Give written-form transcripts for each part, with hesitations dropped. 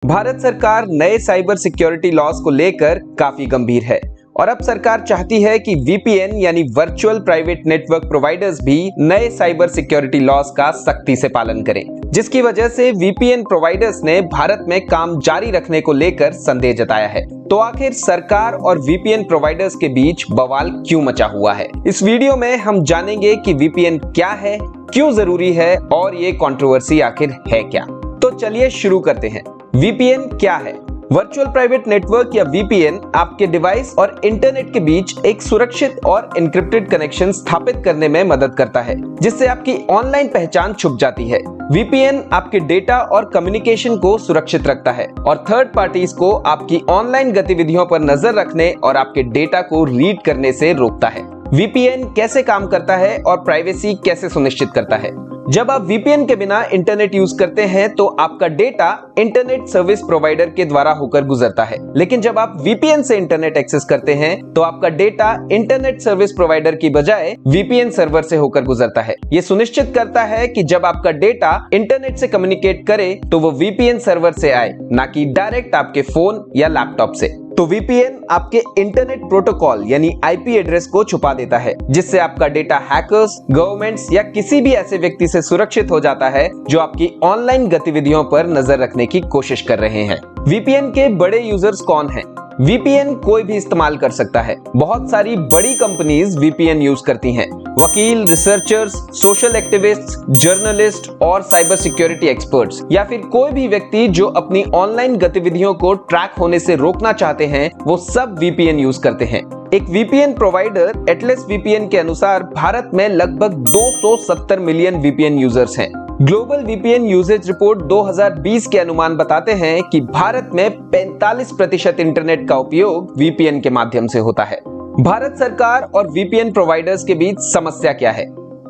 भारत सरकार नए cyber security laws को लेकर काफी गंभीर है और अब सरकार चाहती है कि वीपीएन यानी वर्चुअल प्राइवेट नेटवर्क प्रोवाइडर्स भी नए साइबर सिक्योरिटी लॉज का सख्ती से पालन करें, जिसकी वजह से वीपीएन प्रोवाइडर्स ने भारत में काम जारी रखने को लेकर संदेह जताया है। तो आखिर सरकार और वीपीएन प्रोवाइडर्स के बीच बवाल क्यों मचा हुआ है? इस वीडियो में हम जानेंगे कि वीपीएन क्या है, क्यों जरूरी है और ये कंट्रोवर्सी आखिर है क्या। तो चलिए शुरू करते हैं। वीपीएन क्या है? वर्चुअल प्राइवेट नेटवर्क या वीपीएन आपके डिवाइस और इंटरनेट के बीच एक सुरक्षित और एन्क्रिप्टेड कनेक्शन स्थापित करने में मदद करता है, जिससे आपकी ऑनलाइन पहचान छुप जाती है। वीपीएन आपके डेटा और कम्युनिकेशन को सुरक्षित रखता है और थर्ड पार्टीज को आपकी ऑनलाइन गतिविधियों पर नजर रखने और आपके डेटा को रीड करने से रोकता है। वीपीएन कैसे काम करता है और प्राइवेसी कैसे सुनिश्चित करता है? जब आप वीपीएन के बिना इंटरनेट यूज करते हैं तो आपका डेटा इंटरनेट सर्विस प्रोवाइडर के द्वारा होकर गुजरता है, लेकिन जब आप वीपीएन से इंटरनेट एक्सेस करते हैं तो आपका डेटा इंटरनेट सर्विस प्रोवाइडर की बजाय वीपीएन सर्वर से होकर गुजरता है। ये सुनिश्चित करता है कि जब आपका डेटा इंटरनेट से कम्युनिकेट करे तो वो वीपीएन सर्वर से आए, ना कि डायरेक्ट आपके फोन या लैपटॉप से। तो वीपीएन आपके इंटरनेट प्रोटोकॉल यानी आईपी एड्रेस को छुपा देता है, जिससे आपका डेटा हैकर्स, गवर्नमेंट्स या किसी भी ऐसे व्यक्ति से सुरक्षित हो जाता है जो आपकी ऑनलाइन गतिविधियों पर नजर रखने की कोशिश कर रहे हैं। वीपीएन के बड़े यूजर्स कौन हैं? वीपीएन कोई भी इस्तेमाल कर सकता है। बहुत सारी बड़ी कंपनीज वीपीएन यूज करती हैं। वकील, रिसर्चर्स, सोशल एक्टिविस्ट्स, जर्नलिस्ट और साइबर सिक्योरिटी एक्सपर्ट्स या फिर कोई भी व्यक्ति जो अपनी ऑनलाइन गतिविधियों को ट्रैक होने से रोकना चाहते हैं, वो सब वीपीएन यूज करते हैं। एक वीपीएन प्रोवाइडर एटलस वीपीएन के अनुसार भारत में लगभग 270 मिलियन वीपीएन यूजर्स हैं। ग्लोबल वीपीएन यूजेज रिपोर्ट 2020 के अनुमान बताते हैं कि भारत में 45% इंटरनेट का उपयोग वीपीएन के माध्यम से होता है। भारत सरकार और वीपीएन प्रोवाइडर्स के बीच समस्या क्या है?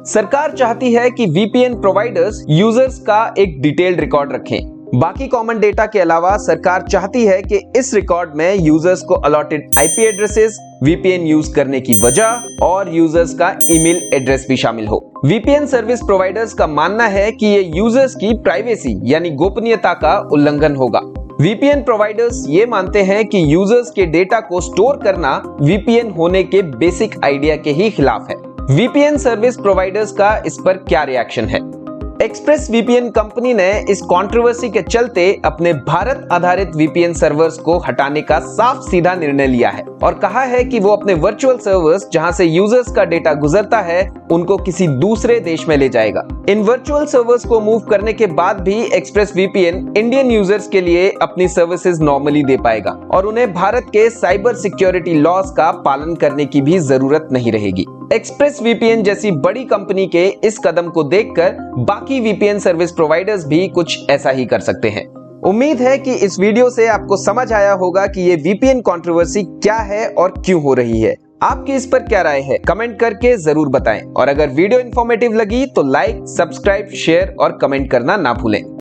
सरकार चाहती है कि वीपीएन प्रोवाइडर्स यूजर्स का एक डिटेल्ड रिकॉर्ड रखें। बाकी कॉमन डेटा के अलावा सरकार चाहती है कि इस रिकॉर्ड में यूजर्स को allotted IP addresses, VPN use करने की वजह और यूजर्स का ईमेल एड्रेस भी शामिल हो। वीपीएन सर्विस प्रोवाइडर्स का मानना है कि ये यूजर्स की प्राइवेसी यानी गोपनीयता का उल्लंघन होगा। वीपीएन प्रोवाइडर्स ये मानते हैं कि यूजर्स के डेटा को स्टोर करना वीपीएन होने के बेसिक आइडिया के ही खिलाफ है। वीपीएन सर्विस प्रोवाइडर्स का इस पर क्या रिएक्शन है? एक्सप्रेस वीपीएन कंपनी ने इस कंट्रोवर्सी के चलते अपने भारत आधारित वीपीएन सर्वर्स को हटाने का साफ सीधा निर्णय लिया है और कहा है कि वो अपने वर्चुअल सर्वर्स जहां से यूजर्स का डेटा गुजरता है उनको किसी दूसरे देश में ले जाएगा। इन वर्चुअल सर्वर्स को मूव करने के बाद भी एक्सप्रेस वीपीएन इंडियन यूजर्स के लिए अपनी सर्विसेज नॉर्मली दे पाएगा और उन्हें भारत के साइबर सिक्योरिटी लॉज का पालन करने की भी जरूरत नहीं रहेगी। एक्सप्रेस वीपीएन जैसी बड़ी कंपनी के इस कदम को देखकर बाकी वीपीएन सर्विस प्रोवाइडर्स भी कुछ ऐसा ही कर सकते हैं। उम्मीद है कि इस वीडियो से आपको समझ आया होगा कि ये वीपीएन कंट्रोवर्सी क्या है और क्यों हो रही है। आपकी इस पर क्या राय है? कमेंट करके जरूर बताएं और अगर वीडियो इंफॉर्मेटिव लगी तो लाइक, सब्सक्राइब, शेयर और कमेंट करना ना भूलें।